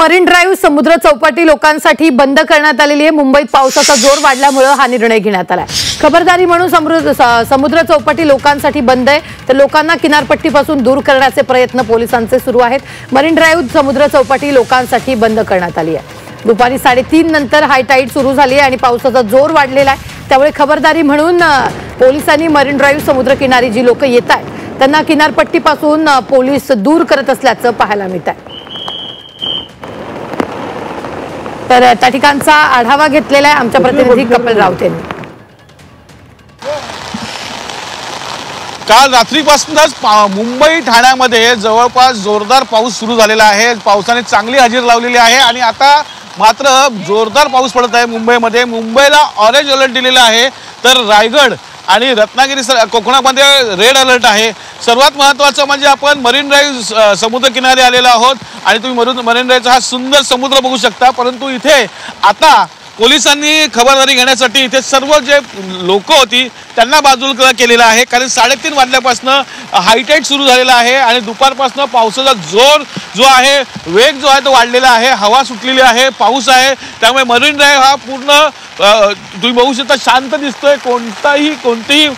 Marine drive समुद्र चौपाटी लोकांसाठी बंद करण्यात आलेली आहे। मुंबईत पावसाचा जोर वाढल्यामुळे हा निर्णय घेण्यात आलाय। खबरदारी म्हणून समुद्र चौपाटी लोकांसाठी बंद आहे, तर लोकांना किनारपट्टीपासून दूर करण्याचे प्रयत्न पोलिसांचे सुरू आहेत। मरीन ड्राईव्ह समुद्र चौपाटी लोकांसाठी बंद करण्यात आली आहे। दुपारी 3:30 नंतर हाय टाईड सुरू झाली आहे आणि पावसाचा जोर वाढलेला आहे, त्यामुळे खबरदारी म्हणून पोलिसांनी मरीन ड्राईव्ह समुद्र किनारी जी लोक येत आहेत त्यांना किनारपट्टीपासून पोलीस दूर करत असल्याचं पाहायला मिळत आहे। तर त्या ठिकाणचा आढावा घेतलेला आहे आमच्या प्रतिनिधी कपिल राऊत यांनी। काल रात्रीपासूनच मुंबई ठाण्यामध्ये जवळपास जोरदार पाऊस सुरू झालेला आहे। पावसाने चांगली हजेरी लावलेली आहे आणि आता मात्र जोरदार पाऊस पडत आहे मुंबईमध्ये। मुंबईला ऑरेंज अलर्ट दिलेला आहे, तर रायगड आणि रत्नागिरी कोकणामध्ये रेड अलर्ट आहे। सर्वात महत्त्वाचं म्हणजे आपण मरीन ड्राईव्ह समुद्र किनारी आलेलो आहोत आणि तुम्ही मरीन ड्राईव्हचा हा सुंदर समुद्र बघू शकता। परंतु इथे आता पोलिसांनी खबरदारी घेण्यासाठी इथे सर्व जे लोक होती त्यांना बाजूला केलेलं आहे, कारण 3:30 वाजल्यापासून हायटाईड सुरू झालेला आहे आणि दुपारपासून पावसाचा जोर जो आहे, वेग जो आहे तो वाढलेला आहे। हवा सुटलेली आहे, पाऊस आहे, त्यामुळे मरीन ड्राईव्ह हा पूर्ण तुम्ही बघू शकता शांत दिसतोय। कोणतीही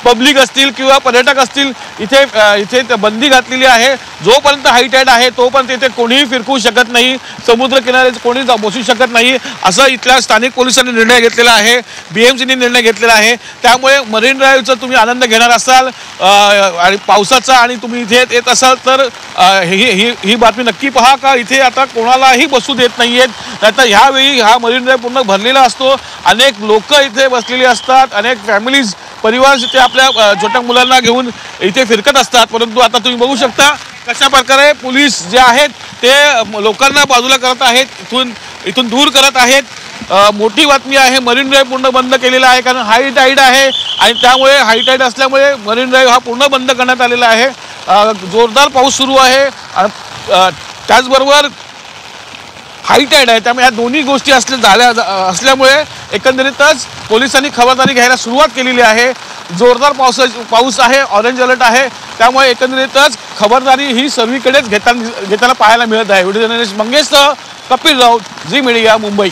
पब्लिक असतील किंवा पर्यटक असतील इथे बंदी घातलेली आहे। जोपर्यंत हायटाईड आहे तोपर्यंत इथे कोणीही फिरकू शकत नाही, समुद्र किनाऱ्यावर कोणी बसू शकत नाही, असं इथल्या स्थानिक पोलिसांनी निर्णय घेतलेला आहे। BMCने निर्णय घेतलेला आहे। त्यामुळे मरीन ड्राईव्हचा तुम्ही आनंद घेणार असाल आणि पावसाचा आणि तुम्ही इथे येत असाल तर ही बातमी नक्की पहा का इथे आता कोणालाही बसू देत नाहीयेत। नाहीतर ह्यावेळी हा मरीन ड्राईव्ह पूर्ण भरलेला असतो, अनेक लोक इथे बसलेली असतात, अनेक फॅमिलीज परिवार इथे आपल्या छोट्या मुलांना घेऊन इथे फिरकत असतात। परंतु आता तुम्ही बघू शकता कशा प्रकारे पोलीस जे आहेत ते लोकांना बाजूला करत आहेत, इथून दूर करत आहेत। मोठी बातमी आहे, मरीन ड्राईव्ह पूर्ण बंद केलेला आहे, कारण हाय टाईड आहे आणि त्यामुळे हाय टाईड असल्यामुळे मरीन ड्राईव्ह हा पूर्ण बंद करण्यात आलेला आहे। जोरदार पाऊस सुरू आहे, त्याचबरोबर हायटाईड आहे, त्यामुळे या दोन्ही गोष्टी असल्यामुळे एकंदरीतच पोलिसांनी खबरदारी घ्यायला सुरुवात केलेली आहे। जोरदार पाऊस आहे, ऑरेंज अलर्ट आहे, त्यामुळे एकंदरीतच खबरदारी ही सर्वीकडेच घेताना पाहायला मिळत आहे। व्हिडिओ जर्नलिस्ट मंगेशसह कपिल राऊत, झी मीडिया, मुंबई।